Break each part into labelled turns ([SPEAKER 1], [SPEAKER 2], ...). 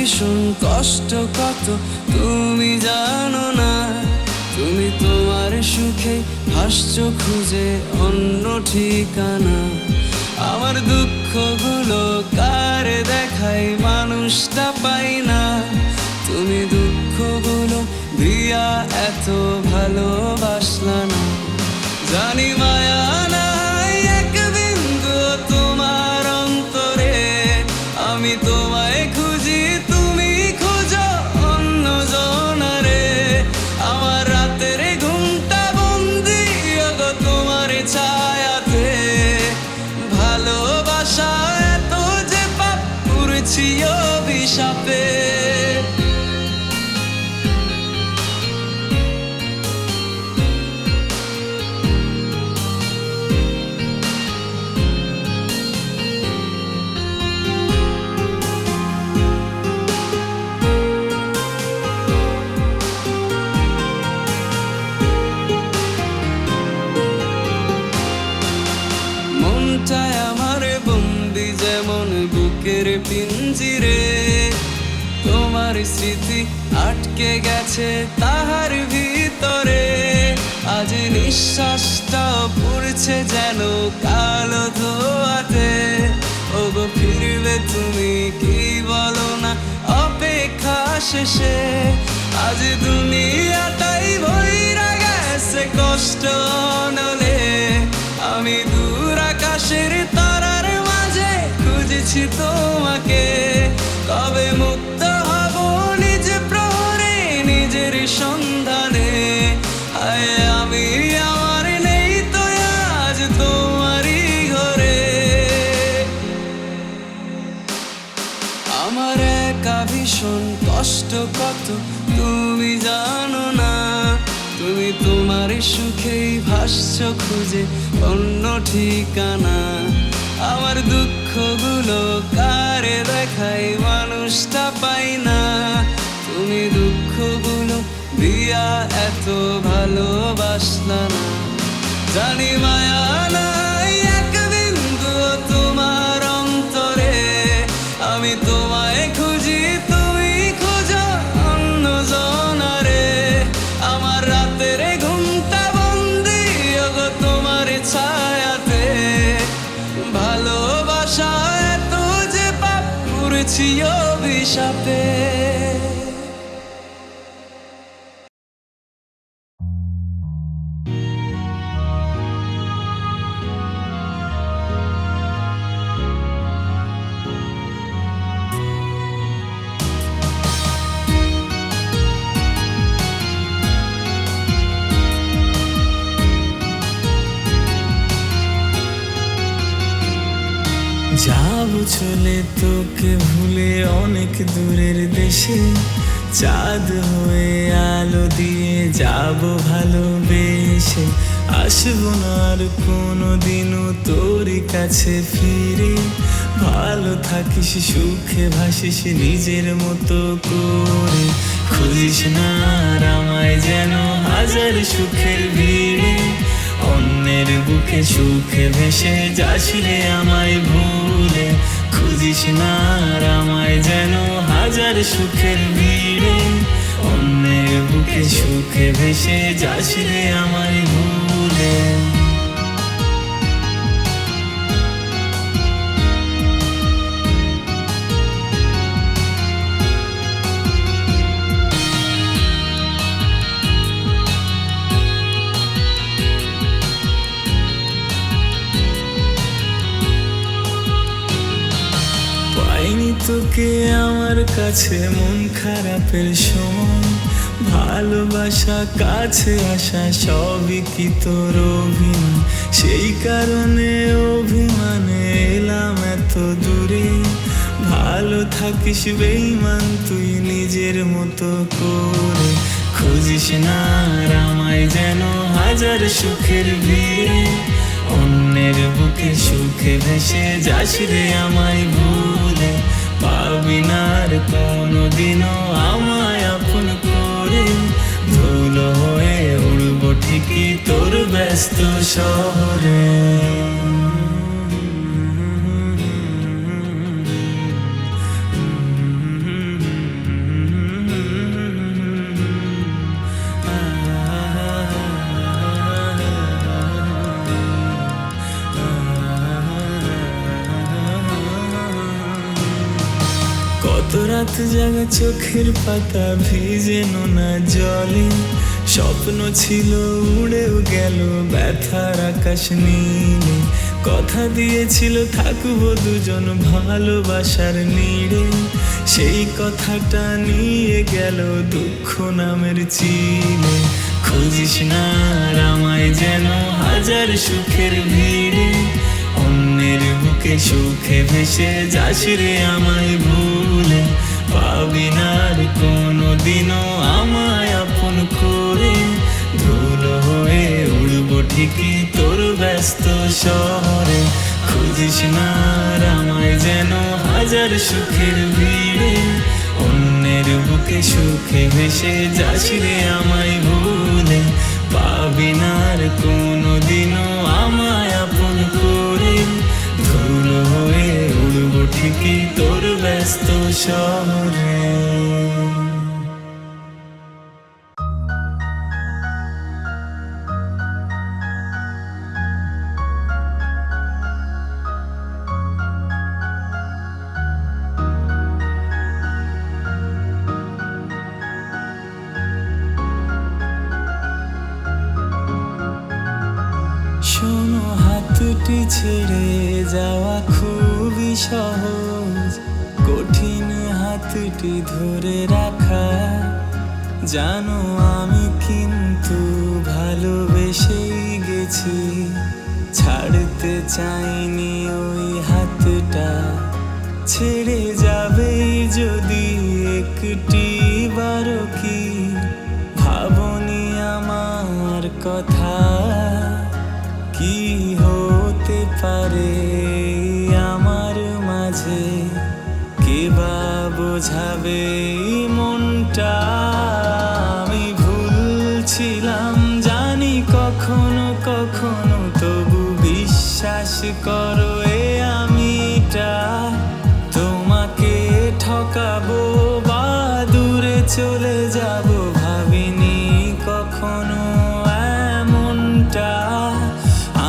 [SPEAKER 1] ভীষণ কষ্ট কত তুমি জানো না। তুমি তোমার সুখে ভাসছো খুঁজে অন্য ঠিকানা। আমার দুঃখগুলো কারে দেখাই মানুষটা পাই না। তুমি দুঃখগুলো দিয়া এত ভালোবাসলা না। জানি মায়া নাই এক বিন্দু তোমার অন্তরে। আমি তোমায় খুঁজি তুমি খোঁজো অন্য জনারে। আমার রাতের ঘুমটা বন্দি গো তোমার ছায়াতে। ভালোবাসা এত যে পাপ করেছি অভিশাপে। মনটায় আমার বন্দি যেমন বুকের পিঞ্জিরে। তোমার স্মৃতি আটকে গেছে তাহার ভিতরে। আজ নিঃশ্বাসটা পড়ছে যেন কালো ধোয়াতে। ওগো ফিরবে তুমি কি বলো না অপেক্ষা শেষে। আজ দুনিয়াটাই ভইরা গেছে কষ্ট নলে। আমি দূর আকাশের তারার মাঝে খুঁজেছি তোমাকে। কবে মুক্ত হব নিজ প্রহরে নিজের সন্ধানে। হায় আমি আমার নেই তো আজ তোমারই ঘরে। আমার একা ভীষণ কষ্ট কত তুমি জানো না। তুমি তোমার সুখেই ভাসছো খুঁজে অন্য ঠিকানা। আমার দুঃখগুলো কারে দেখাই মানুষটা পাই না। তুমি দুঃখগুলো দিয়া এত ভালোবাসলা না। জানি মায়া নাই এক বিন্দু তোমার অন্তরে। আমি তোমায় খুঁজি তুমি খোঁজো অন্য জনারে। আমার রাতের ঘুমটা বন্দি গো তোমার ছায়াতে। ভালোবাসা এত যে পাপ করেছি অভিশাপে।
[SPEAKER 2] যাবো চলে তোকে ভুলে অনেক দূরের দেশে। চাঁদ হয়ে আলো দিয়ে যাবো ভালোবেসে। আসবো না আর কোনোদিনও তোরই কাছে ফিরে। ভালো থাকিস সুখে ভাসিস নিজের মতো করে। খুঁজিস না আর আমায় যেন হাজার সুখের ভিড়ে। অন্যের বুকে সুখে ভেসে যাস রে আমায় ভুলে। খুঁজিস না আর আমায় যেন হাজার সুখের ভিড়ে। অন্যের বুকে সুখে ভেসে যাস রে আমায় ভুলে। পাইনি তোকে আমার কাছে মন খারাপের সময়। ভালোবাসা কাছে আসা সবই কি তোর অভিনয়। সেই কারণে অভিমানে এলাম এত দূরে। ভালো থাকিস বেঈমান তুই নিজের মতো করে। খুঁজিস না আর আমায় যেন হাজার সুখের ভিড়ে। অন্যের বুকে সুখে ভেসে যাস রে আমায় ভুলে। পাবি না আর কোনোদিনও আমায় আপন করে। ধুলো হয়ে উড়বো ঠিকই তোর ব্যস্ত শহরে। রাত জাগা চোখের পাতা ভিজে নোনা জলে, স্বপ্ন ছিল উড়েও গেল ব্যথার আকাশ নীলে। কথা দিয়েছিল থাকবো দুজন ভালোবাসার নিড়ে, সেই কথাটা নিয়ে গেল দুঃখ নামের চিলে। খুঁজিস না আর আমায় যেন হাজার সুখের ভিড়ে, অন্যের বুকে সুখে ভেসে যাস রে আমায় ভুলে। পাবি না আর কোনোদিনও আমায় আপন করে, ধুলো হয়ে উড়বো ঠিকই তোর ব্যস্ত শহরে। খুঁজিস না আর আমায় যেন হাজার সুখের ভিড়ে, অন্যের বুকে সুখে ভেসে যাস রে আমায় ভুলে। পাবি না আর কোনোদিনও আমায় আপন করে, ধুলো হয়ে উড়বো ঠিকই তোর ব্যস্ত শহরে। শোনো, হাতটি ছেড়ে যাওয়া খুবই সহজ, কঠিন হাতটি ধরে রাখা। জানো আমি কিন্তু ভালোবেসেই গেছি, ছাড়তে চাইনি ওই হাতটা। ছেড়ে যাবে যদি একটি বারো কি ভাবনি আমার কথা, কি হতে পারে আমার মাঝে, কে বা বোঝাবে মনটা। আমি ভুলছিলাম জানি কখনো কখনো, তবু বিশ্বাস করো এ আমিটা। তোমাকে ঠকাবো বা দূরে চলে যাব, ভাবিনি কখনো এমনটা।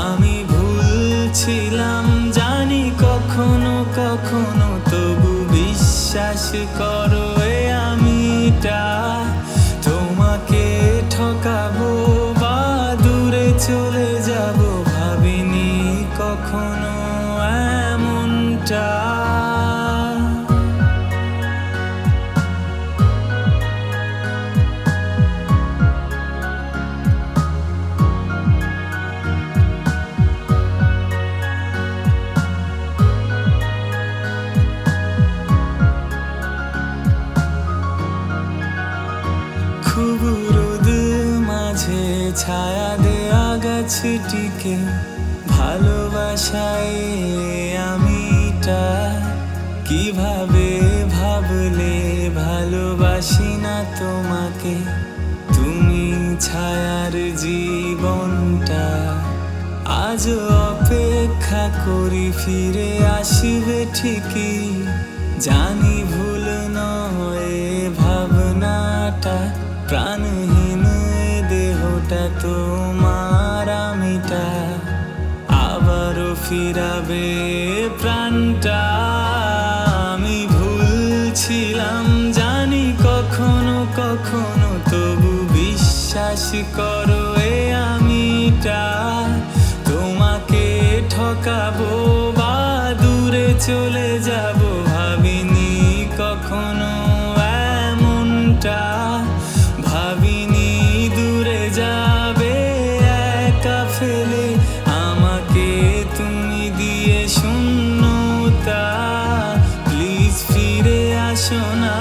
[SPEAKER 2] আমি ভুলছিলাম জানি কখনো কখনো, তবু বিশ্বাস করো এ আমিটা। তোমাকে ঠকাবো বা দূরে চলে যাব, ভাবিনি কখনো এমনটা। খুব রোদ মাঝে ছায়া দেয়া গাছটিকে, ভালোবাসায় আমিটা। কিভাবে ভাবলে ভালোবাসি না তোমাকে, তুমি ছায়ার জীবনটা। আজ অপেক্ষা করি ফিরে আসবে ঠিকই, জানি ভুল নয় ভাবনাটা। প্রাণহীন দেহটা তোমার আমিটা, আবারও ফিরাবে প্রাণটা। আমি ভুলছিলাম জানি কখনো কখনো, তবু বিশ্বাস করো এ আমিটা। তোমাকে ঠকাবো বা দূরে চলে যাব, ভাবিনি কখনো এমনটা। ভাবিনি দূরে যাবে একা ফেলে আমাকে তুমি দিয়ে শূন্যতা। প্লিজ ফিরে আসো না,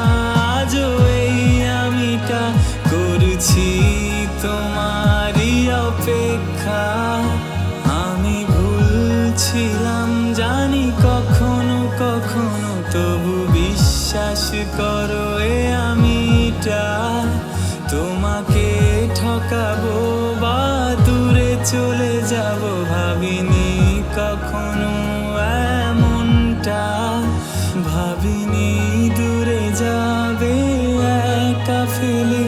[SPEAKER 2] আজও এই আমিটা করছি তোমারই অপেক্ষা। আমি ভুলছিলাম জানি কখনো কখনো, তবু বিশ্বাস করো এ আমিটা। তোমাকে ঠকাবো বা দূরে চলে যাব, ভাবিনি কখনো এমনটা। ভাবিনি দূরে যাবে একা ফেলে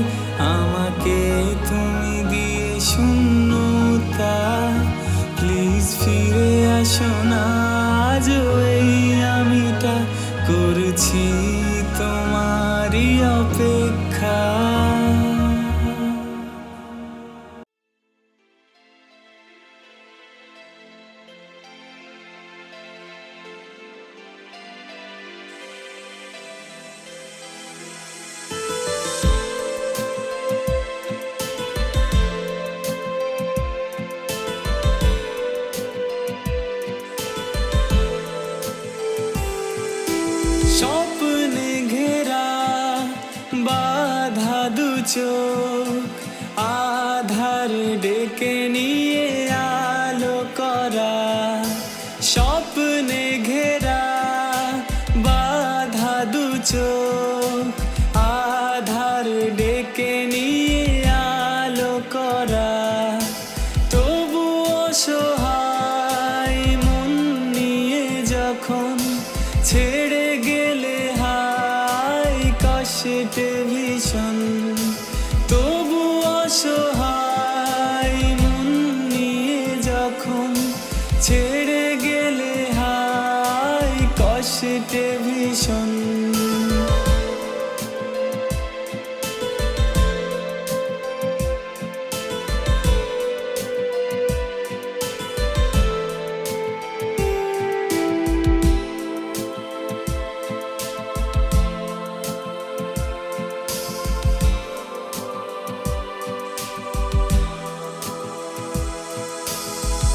[SPEAKER 2] আমাকে তুমি দিয়ে শূন্যতা। প্লিজ ফিরে আসো না, আজও এই আমিটা করছি তোমার চোখ আধার ডেকে নিয়ে আলো করা স্বপ্নে ঘেরা বাধা দু চোখ আধার ডেকে নিয়ে আলো করা তবুও সহায় মন নিয়ে যখন ছেড়ে গেলে হায় কষ্টে ভীষণ তবুও সহায় মন নিয়ে যখন ছেড়ে গেলে হায় কষ্টে ভীষণ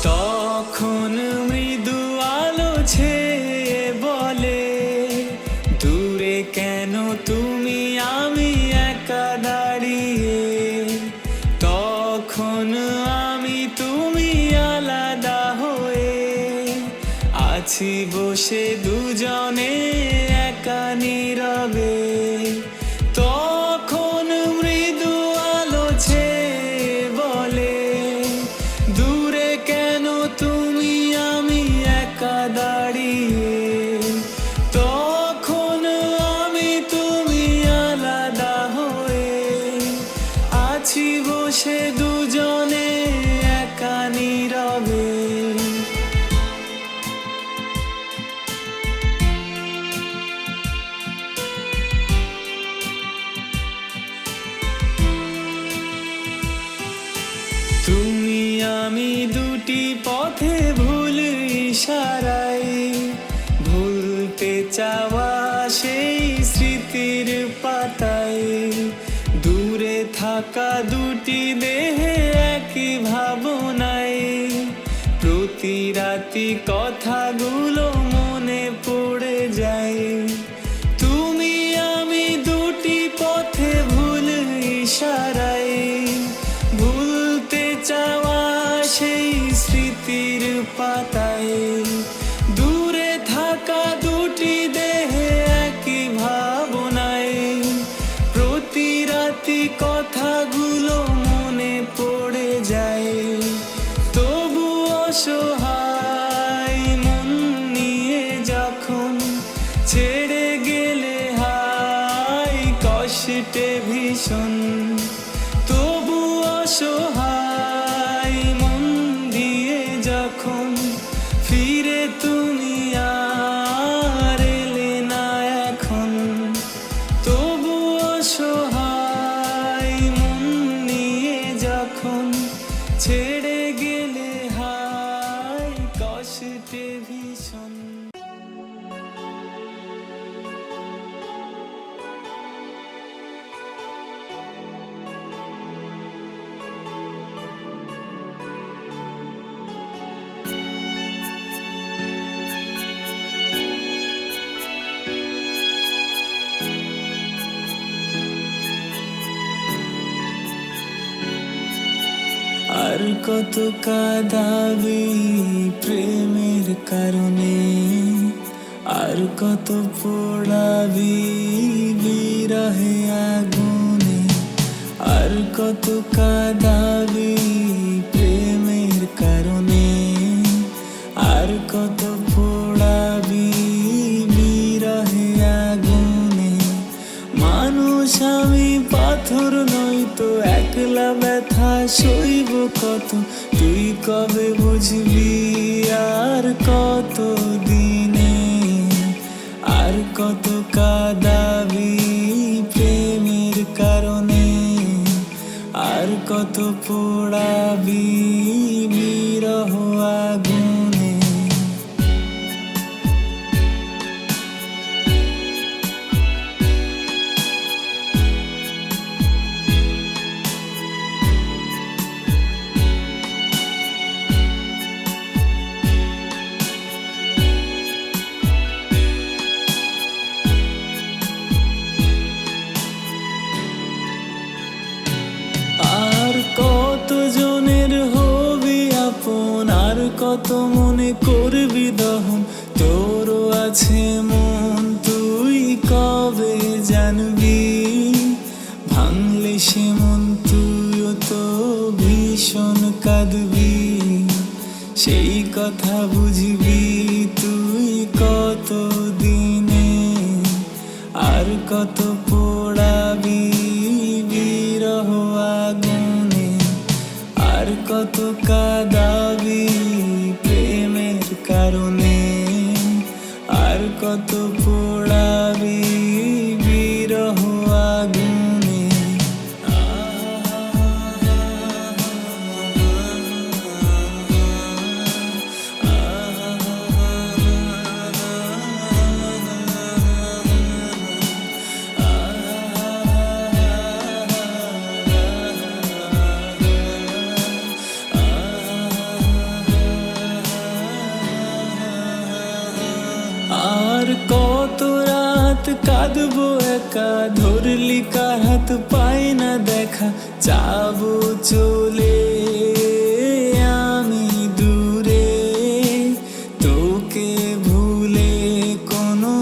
[SPEAKER 2] তখন মৃদু আলো ছেয়ে বলে দূরে কেন তুমি আমি একা দাঁড়িয়ে তখন আমি তুমি আলাদা হয়ে আছি বসে দুজনে একা নীরবে তখন মৃদু আলো ছেয়ে বলে দূরে কেন তুমি আমি একা দাঁড়িয়ে তখন আমি তুমি আলাদা হয়ে আছি বসে দুজনে একা নীরবে তুমি আমি দুটি পথে ভুল ইশারায় ভুলতে চাওয়া সেই স্মৃতির পাতায় দূরে থাকা দুটি দেহে একই ভাবনায় প্রতি রাতি কথাগুলো মনে পড়ে যায় তুমি আমি দুটি পথে ভুল ইশারায় ভুলতে চাওয়া সেই স্মৃতির পাতায় দূরে থাকা দুটি দেহে একই ভাবনায় প্রতি রাতি কথাগুলো মনে পড়ে যায় তবু অসহায় মন নিয়ে যখন ছেড়ে গেলে হায় কষ্টে ভীষণ তবু অসহায় মন দিয়ে যখন ফিরে তুমি আর এলে না এখন তবু অসহায় মন নিয়ে যখন ছেড়ে গেলে হায় কষ্টে ভীষণ আর কত কাঁদাবি প্রেমের কারণে আর কত পোড়াবি বিরহে আগুনে আর কত কাঁদাবি প্রেমের কারণে আর কত পোড়াবি বিরহে আগুনে মানুষ আমি পাথর নই তো একলা ব্যথা সইব কত তুই কবে বুঝবি আর কত দিনে আর কত কাঁদাবি প্রেমের কারণে আর কত পোড়াবি বিরহ আগুনে কত মনে করবি দহন, তোরও আছে মন, তুই কবে জানবি? ভাঙলে সে মন তুইও তো ভীষণ কাঁদবি, সেই কথা বুঝবি তুই কত দিনে। আর কত পোড়াবি বিরহ আগুনে, আর কত কাঁদাবি প্রেমের কারণে, আর কত পোড়াবি বিরহ আগুনে। আর কত রাত কাঁদবো একা, ধরলি কার হাত পাই না দেখা, যাবো চলে আমি দূরে, তোকে ভুলে কোনো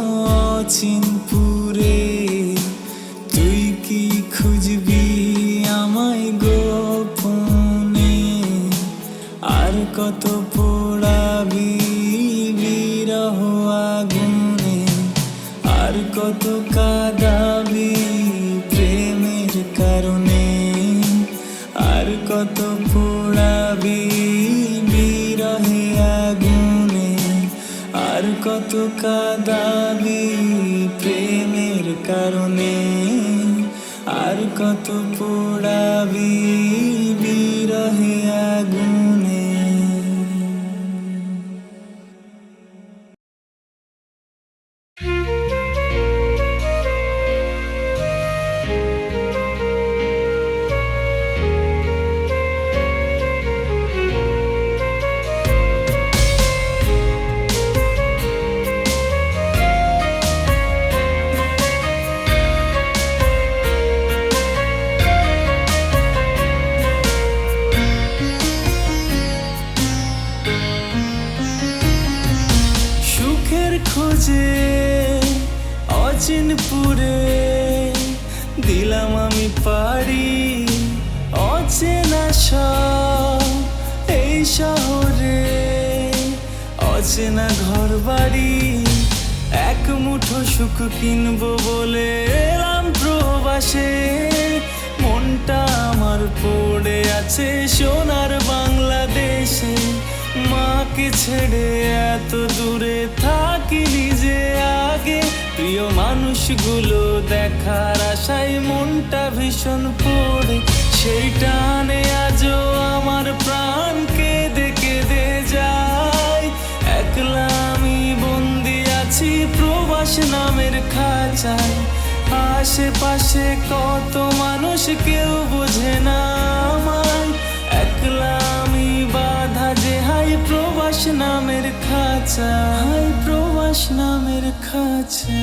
[SPEAKER 2] অচিনপুরে। তুই কি খুঁজবি আমায় গোপনে, আর কত পোড়াবি বিরহ আগুনে, আর কত কাঁদাবি প্রেমের কারণে, আর কত পোড়াবি বিরহে আগুনে, আর কত কাঁদাবি প্রেমের কারণে, আর কত পোড়াবি বিরহে আগুনে। খোঁজে অচিনপুরে দিলাম আমি পারি, অচেনা সব এই শহরে, অচেনা ঘর বাড়ি, এক মুঠো সুখ কিনবো বলে এলাম প্রবাসে। মনটা আমার পড়ে আছে সোনার বাংলাদেশে, মাকে ছেড়ে এত দূরে থাকি নিজে আগে, প্রিয় মানুষগুলো দেখার আশায় মনটা ভীষণ পড়ে, সেই টানে আজও আমার প্রাণ কেঁদে কেঁদে যায়। একলা আমি বন্দি আছি প্রবাস নামের খাঁচায়, আশেপাশে কত মানুষ কেউ বোঝে না আমায়, একলা আমি বাধা যে হাই প্রবাস নামের খাঁচা, হাই প্রবাস নামের খাঁচা।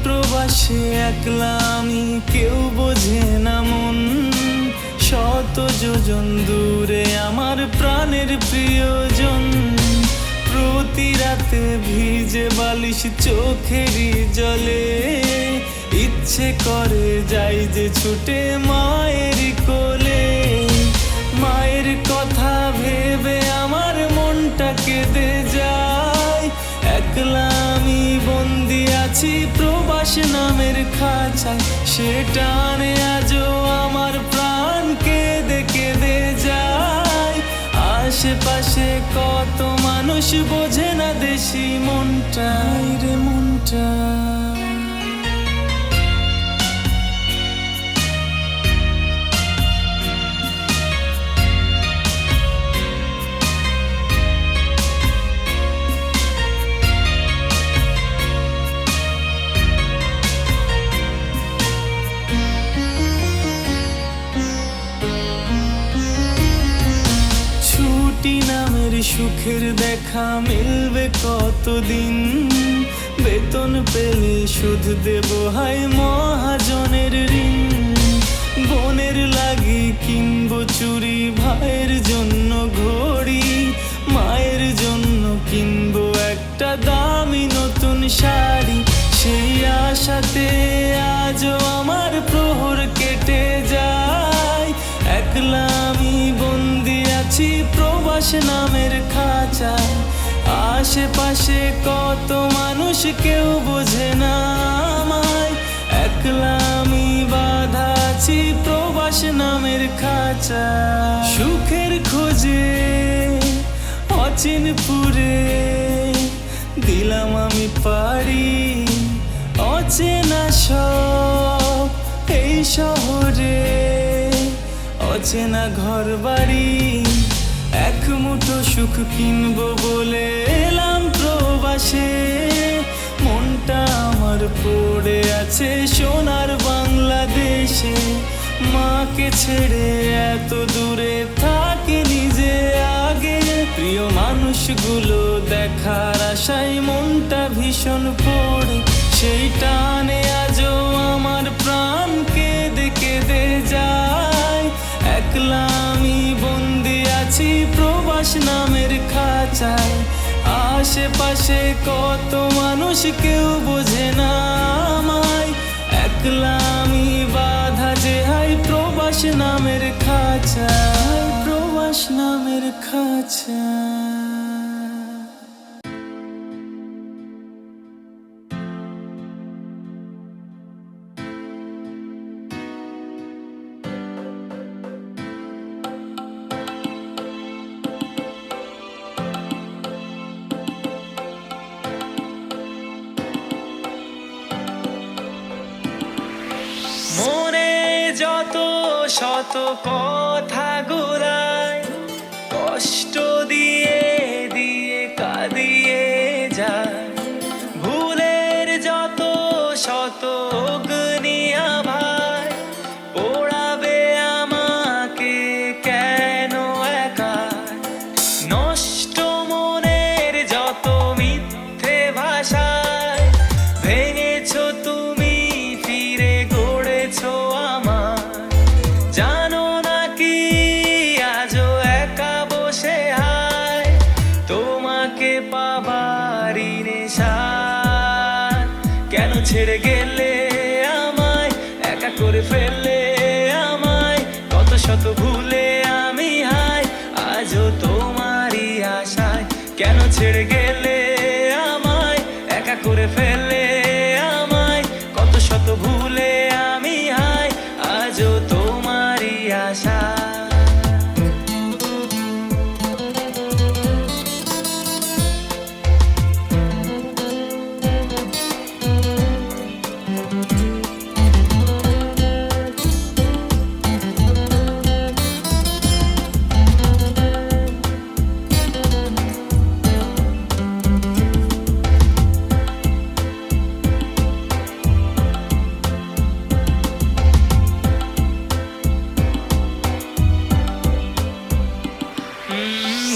[SPEAKER 2] প্রবাসে একলা আমি কেউ বোঝে না মন, শত যোজন দূরে আমার প্রাণের প্রিয়জন, প্রতি রাতে ভিজে বালিশ চোখেরই জলে, ইচ্ছে করে যাই যে ছুটে মায়ের কোলে, মায়ের কথা ভেবে আমার মনটা কেঁদে যায়। একলা আমি বন্দি আছি প্রবাস নামের খাঁচায়, সে টানে আজও আমার প্রাণ কেঁদে কেঁদে যায়। আশেপাশে কত মানুষ বোঝে না দেশি মনটা, রে মনটা। সুখের দেখা মিলবে কতদিন, বেতন পেলে শোধ দেব হায় মহাজনের ঋণ। বোনের লাগি কিনবো চুড়ি, ভাইয়ের জন্য ঘড়ি, মায়ের জন্য কিনবো একটা দামি নতুন শাড়ি। সেই আশাতে আজও আমার প্রহর কেটে যায়, একলা আমি বন্দি আছি প্রবাস নামের খাঁচায়। আশেপাশে কত মানুষ কেউ বোঝে না আমায়, একলা আমি বাঁধা আছি প্রবাস নামের খাঁচায়। সুখের খোঁজে অচিনপুরে দিলাম আমি পাড়ি, অচেনা সব এই শহরে, অচেনা ঘর বাড়ি। এক মুঠো সুখ কিনবো বলে এলাম প্রবাসে, মনটা আমার পড়ে আছে সোনার বাংলাদেশে। মাকে ছেড়ে এত দূরে থাকি নিজে আগে, প্রিয় মানুষগুলো দেখার আশায় মনটা ভীষণ পড়ে। সেই টানে আজও আমার প্রাণ কেঁদে কেঁদে যায়, একলা আমি বন্দি আছি প্রবাস নামের খাঁচায়। আশেপাশে কত মানুষ কেউ বোঝে না আমায়, একলা আমি বাঁধা যে হাই প্রবাস নামের খাঁচায়, প্রবাস নামের খাঁচায়। মনে যত শত কথা গোলায়, কষ্ট দিয়ে দিয়ে কাঁদিয়ে যায়, ভুলের যত শত অগ্নি আভায় পোড়াবে আমাকে কেন একা। নষ্ট মনের যত মিথ্যে ভাষায় ভেঙেছো তুমি, ফিরে গড়েছো আমার। জানো না কি আজও একা বসে হায় তোমাকে পাবারই নেশায়। কেন ছেড়ে গেলে আমায়, একা করে ফেললে আমায়, কত শত ভুলে আমি হায় আজও তোমারই আশায়। কেন ছেড়ে গেলে আমায়, একা করে ফেললে আমায়, কত শত ভুলে আমি হায় আজও তোমারই আশায়।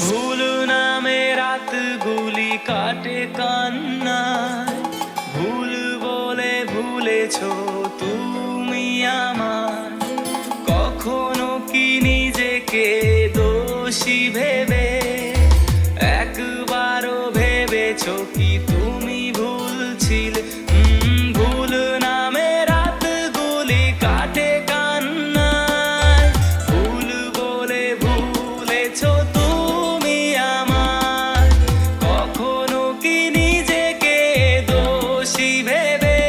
[SPEAKER 2] ভুল নামে রাতগুলি কাটে কান্নায়, ভুল বলে ভুলেছো তুমি আমায়। কখনো কি নিজেকে দোষী ভেবে একবারও ভেবেছো কি তুমি ভুল ছিলে? ভুল নামে রাতগুলি কাটে কান্নায়, ভুল বলে ভুলেছো তুমি আমায়। কখনো কি নিজেকে দোষী ভেবে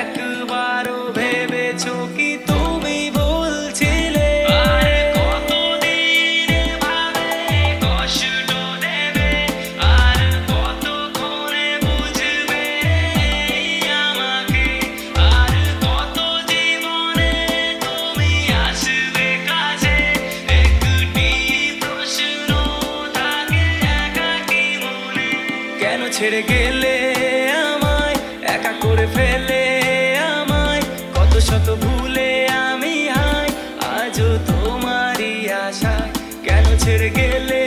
[SPEAKER 2] একবারও ভেবেছো কি তুমি ভুল ছিলে? আর কতদিন এভাবে কষ্ট দেবে, আর কতক্ষণে বুঝবে আমাকে, আর কত জীবনে তুমি আসবে কাছে। একটি প্রশ্ন থাকে একাকী মনে, কেন ছেড়ে গেলে আমায়, একা করে ফেলে আমায়, কত শত ভুলে আমি হায় আজও তোমারই আশায়। কেন ছেড়ে গেলে